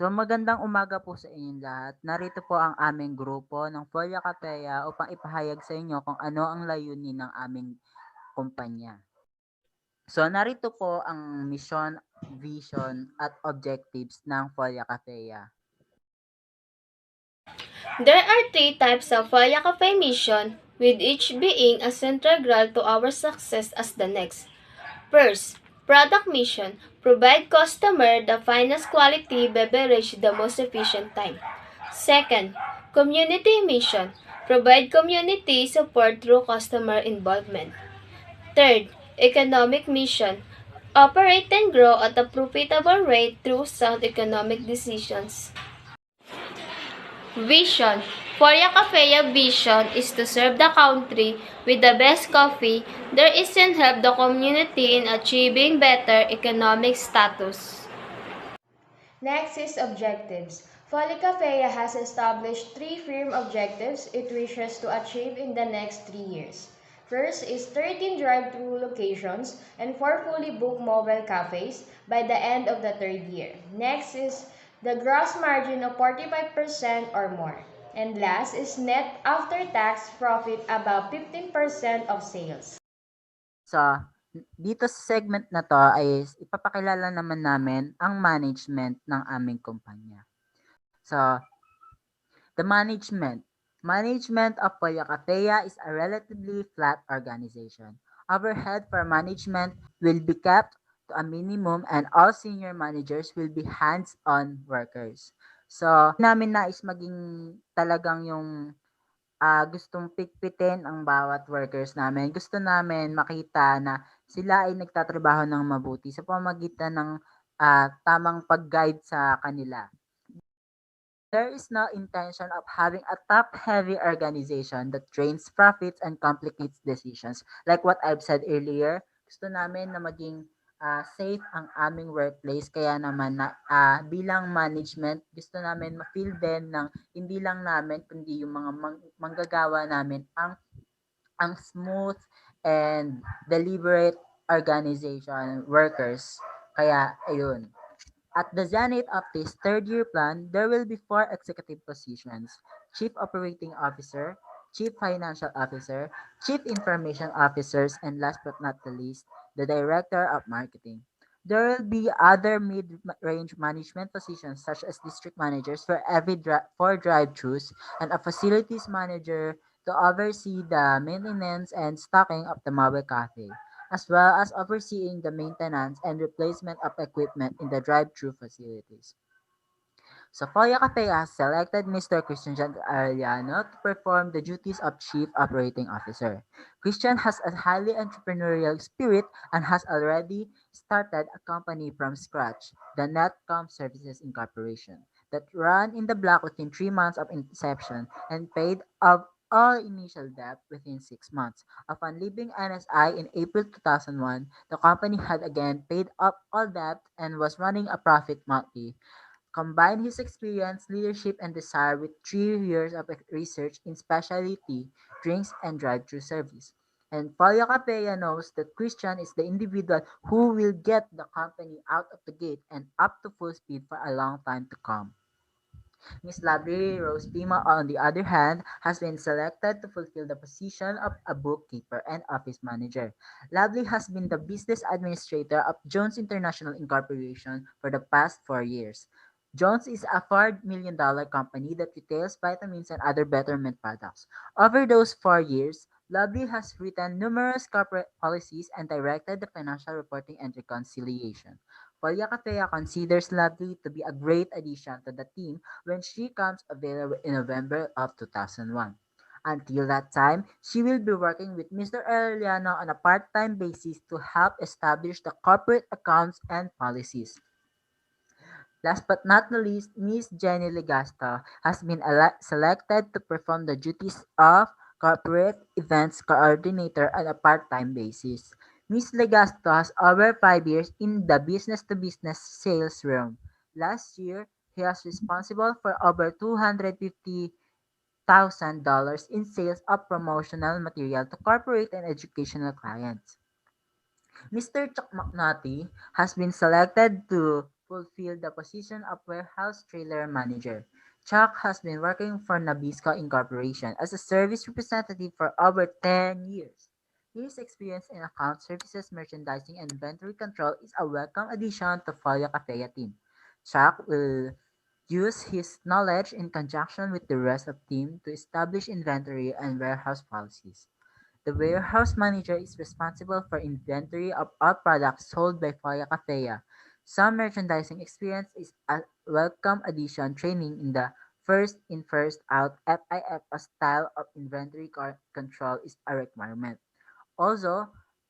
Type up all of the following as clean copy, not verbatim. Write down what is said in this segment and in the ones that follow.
So magandang umaga po sa inyong lahat. Narito po ang aming grupo ng Foli acafea upang ipahayag sa inyo kung ano ang layunin ng aming kumpanya. So narito po ang mission, vision at objectives ng Foli acafea. There are three types of Foli Cafe mission, with each being a central goal to our success as the next. First, product mission, provide customer the finest quality beverage the most efficient time. Second, community mission, provide community support through customer involvement. Third, economic mission, operate and grow at a profitable rate through sound economic decisions. Vision. For Yakafeya vision is to serve the country with the best coffee there is and help the community in achieving better economic status. Next is objectives. Foli Cafea has established three firm objectives it wishes to achieve in the next 3 years. First is 13 drive-through locations and 4 fully booked mobile cafes by the end of the third year. Next is the gross margin of 45% or more. And last is net after-tax profit above 15% of sales. So dito sa segment na to ay ipapakilala naman namin ang management ng aming kumpanya. So the management. Management of Polya Cafea is a relatively flat organization. Overhead for management will be kept to a minimum and all senior managers will be hands-on workers. So, namin nais maging talagang yung gustong pikpitin ang bawat workers namin. Gusto namin makita na sila ay nagtatrabaho ng mabuti sa pamamagitan ng tamang pag-guide sa kanila. There is no intention of having a top-heavy organization that drains profits and complicates decisions. Like what I've said earlier, gusto namin na maging safe ang aming workplace. Kaya naman na, bilang management, gusto namin ma-feel din ng hindi lang namin, kundi yung mga manggagawa namin ang smooth and deliberate organization workers. Kaya, ayun. At the zenith of this third-year plan, there will be 4 executive positions: Chief Operating Officer, Chief Financial Officer, Chief Information Officers, and last but not the least, the Director of Marketing. There will be other mid-range management positions such as district managers for every 4 drive-thrus and a facilities manager to oversee the maintenance and stocking of the mobile cafe, as well as overseeing the maintenance and replacement of equipment in the drive-thru facilities. Sophia Cafe has selected Mr. Christian Arellano to perform the duties of Chief Operating Officer. Christian has a highly entrepreneurial spirit and has already started a company from scratch, the Netcom Services Incorporation, that ran in the black within 3 months of inception and paid off all initial debt within 6 months. Upon leaving NSI in April 2001, the company had again paid up all debt and was running a profit monthly. Combine his experience, leadership, and desire with 3 years of research in specialty drinks and drive-thru service. And Paulo Capella knows that Christian is the individual who will get the company out of the gate and up to full speed for a long time to come. Miss Library Rose Pima, on the other hand, has been selected to fulfill the position of a bookkeeper and office manager. Lovely has been the business administrator of Jones International Incorporation for the past 4 years. Jones is a $4 million company that retails vitamins and other betterment products. Over those 4 years, Lovely has written numerous corporate policies and directed the financial reporting and reconciliation. Polya Cafea considers Lovely to be a great addition to the team when she comes available in November of 2001. Until that time, she will be working with Mr. Aureliano on a part-time basis to help establish the corporate accounts and policies. Last but not the least, Miss Jenny Legasto has been selected to perform the duties of corporate events coordinator on a part-time basis. Miss Legasto has over 5 years in the business-to-business sales realm. Last year, he was responsible for over $250,000 in sales of promotional material to corporate and educational clients. Mr. Chuck McNaughty has been selected to fulfill the position of warehouse trailer manager. Chuck has been working for Nabisco Incorporation as a service representative for over 10 years. His experience in account services, merchandising, and inventory control is a welcome addition to Folio Cafea team. Chuck will use his knowledge in conjunction with the rest of the team to establish inventory and warehouse policies. The warehouse manager is responsible for inventory of all products sold by Foya Cafea. Some merchandising experience is a welcome addition. Training in the first in first out FIF style of inventory control is a requirement. Also,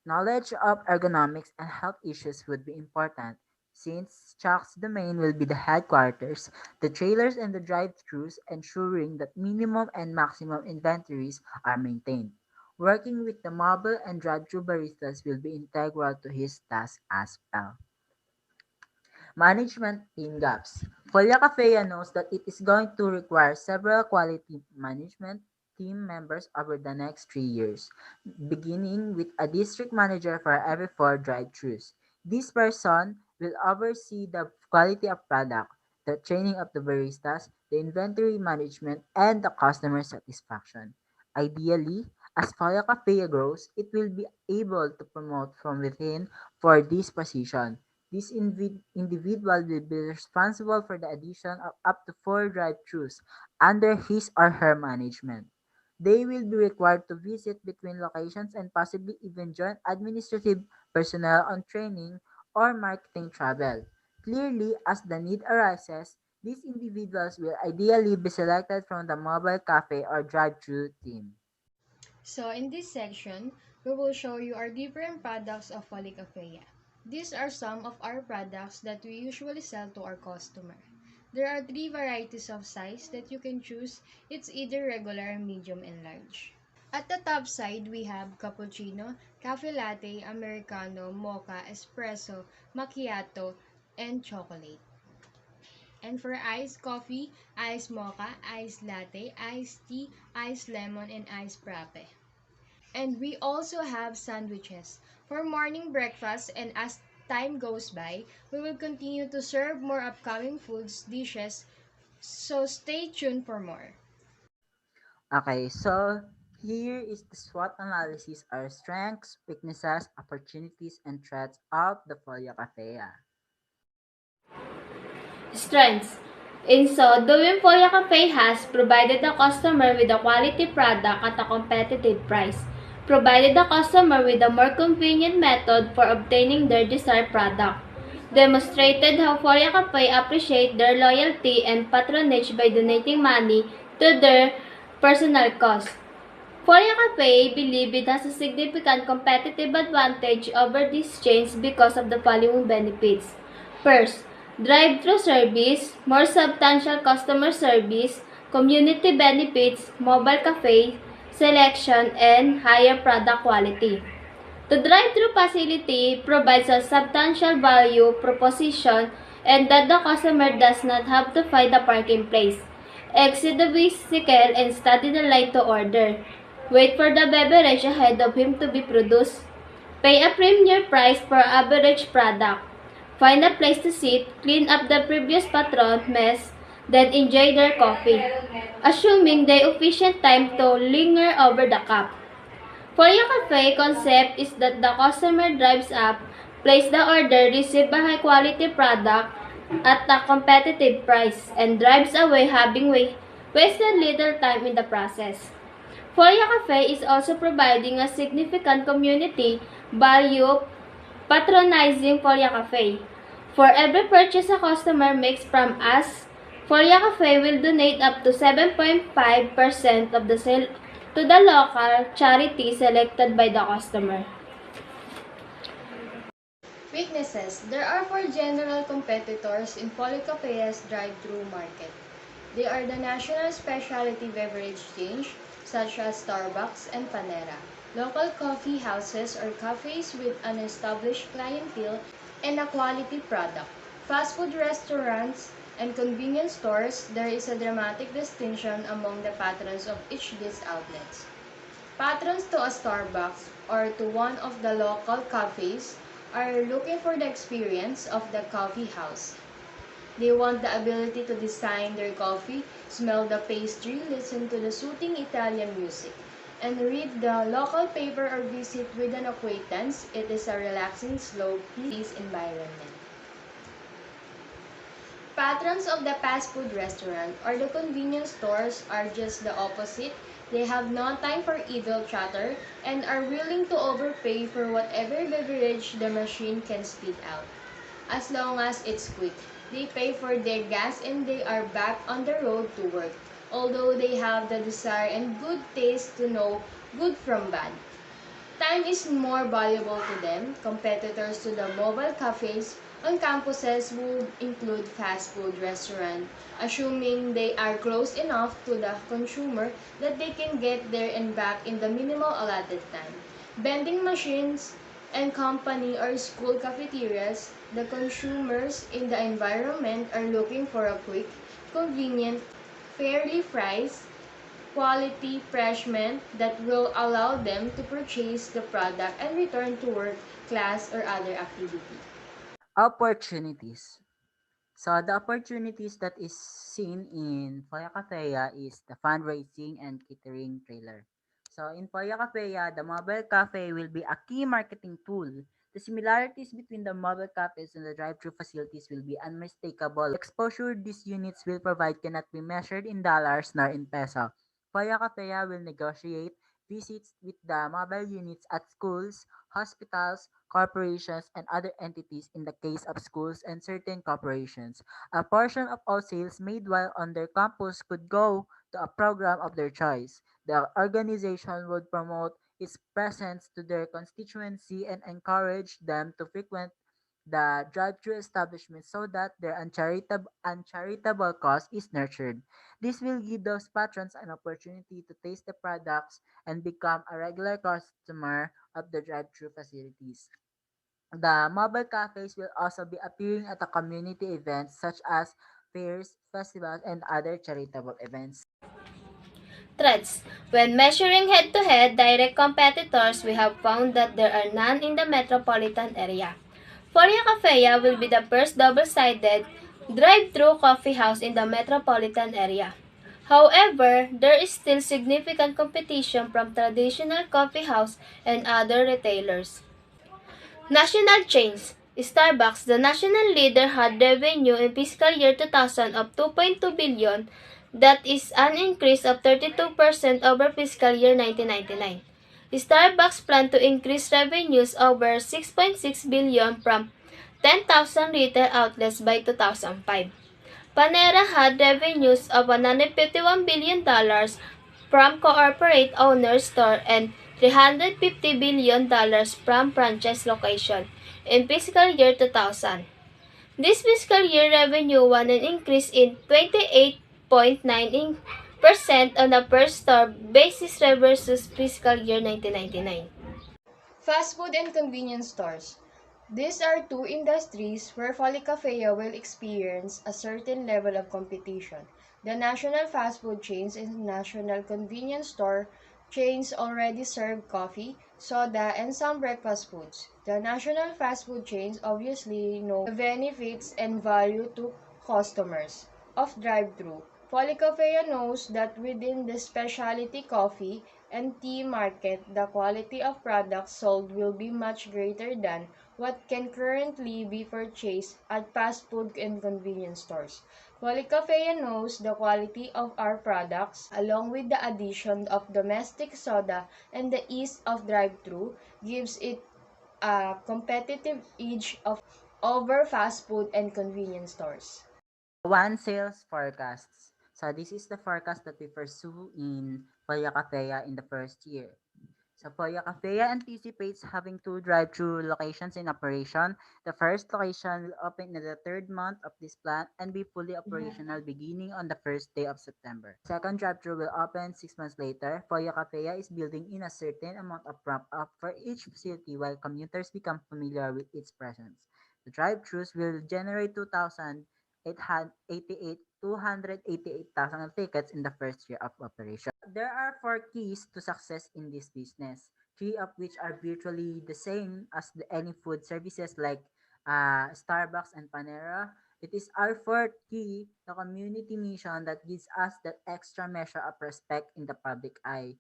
knowledge of ergonomics and health issues would be important. Since Chuck's domain will be the headquarters, the trailers and the drive-thrus, ensuring that minimum and maximum inventories are maintained. Working with the mobile and drive-thru baristas will be integral to his task as well. Management team gaps. Folya Cafea knows that it is going to require several quality management team members over the next 3 years, beginning with a district manager for every 4 drive-thrus. This person will oversee the quality of product, the training of the baristas, the inventory management, and the customer satisfaction. Ideally, as Folya Cafea grows, it will be able to promote from within for this position. This individual will be responsible for the addition of up to 4 drive-thrus under his or her management. They will be required to visit between locations and possibly even join administrative personnel on training or marketing travel. Clearly, as the need arises, these individuals will ideally be selected from the mobile cafe or drive-thru team. So in this section, we will show you our different products of Foli Cafea. These are some of our products that we usually sell to our customer. There are 3 varieties of size that you can choose. It's either regular, medium, and large. At the top side, we have cappuccino, cafe latte, americano, mocha, espresso, macchiato, and chocolate. And for iced coffee, iced mocha, iced latte, iced tea, iced lemon, and iced frappe. And we also have sandwiches for morning breakfast, and as time goes by, we will continue to serve more upcoming foods dishes, so stay tuned for more. Okay, so here is the SWOT analysis, our strengths, weaknesses, opportunities, and threats of the Folio Cafea. Strengths. In so doing, Foya Cafe has provided the customer with a quality product at a competitive price, provided the customer with a more convenient method for obtaining their desired product, demonstrated how Foya Cafe appreciate their loyalty and patronage by donating money to their personal cause. Foya Cafe believe it has a significant competitive advantage over these chains because of the following benefits. First, drive-thru service, more substantial customer service, community benefits, mobile cafe, selection, and higher product quality. The drive-thru facility provides a substantial value proposition and that the customer does not have to find a parking place, exit the vehicle and study the line to order, wait for the beverage ahead of him to be produced, pay a premium price per average product, find a place to sit, clean up the previous patron mess, then enjoy their coffee, assuming the efficient time to linger over the cup. For your cafe concept is that the customer drives up, place the order, receive a high quality product at a competitive price, and drives away having wasted little time in the process. Folia Cafe is also providing a significant community value patronizing Folia Cafe. For every purchase a customer makes from us, Folia Cafe will donate up to 7.5% of the sale to the local charity selected by the customer. Weaknesses. There are 4 general competitors in Polycafe's drive-thru market. They are the national specialty beverage chains such as Starbucks and Panera, local coffee houses or cafes with an established clientele and a quality product, fast food restaurants, and convenience stores. There is a dramatic distinction among the patrons of each of these outlets. Patrons to a Starbucks or to one of the local cafes are looking for the experience of the coffee house. They want the ability to design their coffee, smell the pastry, listen to the soothing Italian music, and read the local paper or visit with an acquaintance. It is a relaxing, slow, peace environment. Patrons of the fast food restaurant or the convenience stores are just the opposite. They have no time for idle chatter and are willing to overpay for whatever beverage the machine can spit out. As long as it's quick, they pay for their gas and they are back on the road to work. Although they have the desire and good taste to know good from bad. Time is more valuable to them. Competitors to the mobile cafes on campuses would include fast food restaurants, assuming they are close enough to the consumer that they can get there and back in the minimal allotted time. Vending machines and company or school cafeterias, the consumers in the environment are looking for a quick, convenient, fairly priced, quality refreshment that will allow them to purchase the product and return to work, class, or other activity. Opportunities. So the opportunities that is seen in Poya Cafea is the fundraising and catering trailer. So in Poya Cafea, the mobile cafe will be a key marketing tool. The similarities between the mobile cafes and the drive-through facilities will be unmistakable. Exposure these units will provide cannot be measured in dollars nor in peso. Poya Cafea will negotiate visits with the mobile units at schools, hospitals, corporations, and other entities in the case of schools and certain corporations. A portion of all sales made while on their campus could go to a program of their choice. The organization would promote its presence to their constituency and encourage them to frequent the drive-through establishment so that their uncharitable cause is nurtured. This will give those patrons an opportunity to taste the products and become a regular customer of the drive-through facilities. The mobile cafes will also be appearing at the community events such as fairs, festivals, and other charitable events. Threats. When measuring head-to-head direct competitors, we have found that there are none in the metropolitan area. Folia Cafea will be the first double-sided drive-through coffee house in the metropolitan area. However, there is still significant competition from traditional coffee house and other retailers. National chains. Starbucks, the national leader, had revenue in fiscal year 2000 of 2.2 billion. That is an increase of 32% over fiscal year 1999. Starbucks planned to increase revenues over 6.6 billion from 10,000 retail outlets by 2005. Panera had revenues of $151 billion from corporate owner store and $350 billion from franchise location in fiscal year 2000. This fiscal year revenue won an increase in 28.9% on a per store basis versus fiscal year 1999. Fast food and convenience stores. These are two industries where Folicafea will experience a certain level of competition. The national fast food chains and national convenience store chains already serve coffee, soda, and some breakfast foods. The national fast food chains obviously know the benefits and value to customers of drive-thru. Folicafea knows that within the specialty coffee and tea market, the quality of products sold will be much greater than what can currently be purchased at fast food and convenience stores. Polycafea knows the quality of our products, along with the addition of domestic soda and the ease of drive-thru, gives it a competitive edge over fast food and convenience stores. One sales forecasts. So this is the forecast that we pursue in Poya Cafea in the first year. So Poya Cafea anticipates having two drive-through locations in operation. The first location will open in the third month of this plan and be fully operational beginning on the first day of September. Second drive-through will open 6 months later. Poya Cafea is building in a certain amount of ramp-up for each facility while commuters become familiar with its presence. The drive-thrus will generate 288,000 tickets in the first year of operation. There are four keys to success in this business, three of which are virtually the same as any food services like Starbucks and Panera. It is our fourth key, the community mission that gives us that extra measure of respect in the public eye.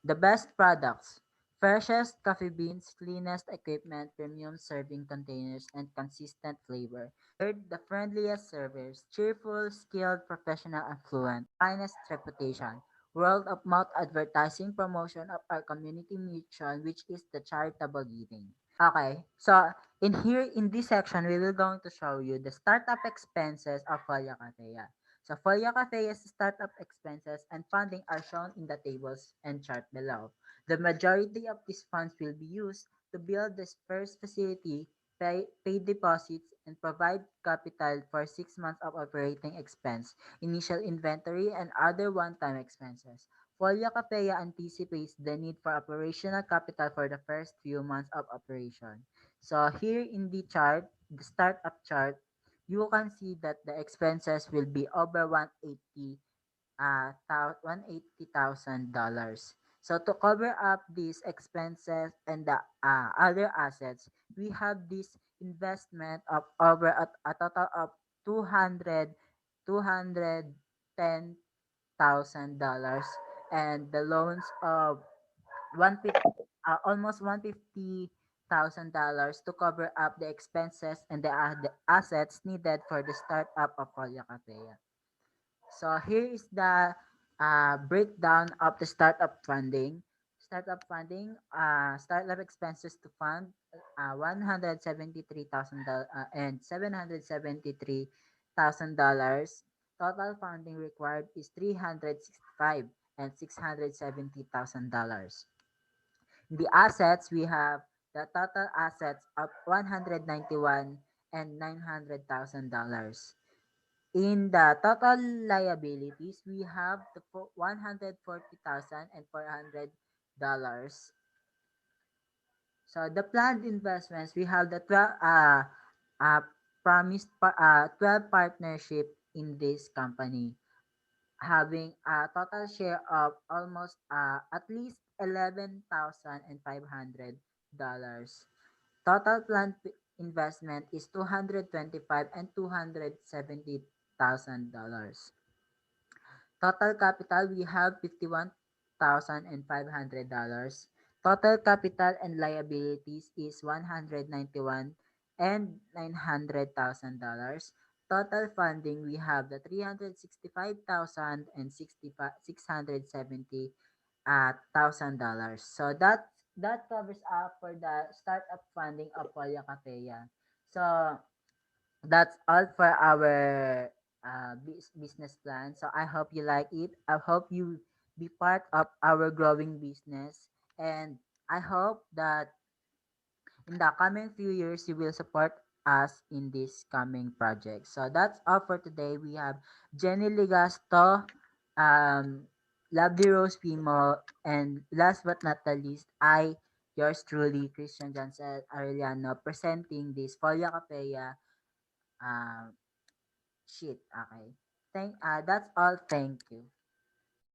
The best products: freshest coffee beans, cleanest equipment, premium serving containers, and consistent flavor. Third, the friendliest servers, cheerful, skilled, professional, and fluent. Finest reputation, word of mouth advertising promotion of our community mission, which is the charitable giving. Okay, so in this section, we will going to show you the startup expenses of Folia Cafea. So Folia Cafe's startup expenses and funding are shown in the tables and chart below. The majority of these funds will be used to build this first facility, pay deposits, and provide capital for 6 months of operating expense, initial inventory, and other one-time expenses. Folio Capella anticipates the need for operational capital for the first few months of operation. So here in the chart, the startup chart, you can see that the expenses will be over 180,000 dollars. So to cover up these expenses and the other assets, we have this investment of over a total of 210,000 dollars, and the loans of 150, almost $150,000 to cover up the expenses and the assets needed for the startup of Polya Capella. So here is the breakdown of the startup funding. Startup expenses to fund $173,000 and $773,000. Total funding required is 365 and $670,000. The assets, we have the total assets of 191 and $900,000. In the total liabilities, we have the 140,000 and $400. So the planned investments, we have the 12 partnership in this company, having a total share of almost at least $11,500. Total planned investment is 225 and $270,000. Total capital, we have $51,500. Total capital and liabilities is 191 and $900,000. Total funding, we have the 365,000 and 670 $1,000. So that covers up for the startup funding of Polya Capella. So that's all for our business plan. So I hope you like it. I hope you be part of our growing business, and I hope that in the coming few years you will support us in this coming project. So that's all for today. We have Jenny Ligasto, um, Lovely Rose Pimo, and last but not the least, yours truly, Christian Johnson Arellano, presenting this Folia Capella um, sheet. Okay. That's all. Thank you.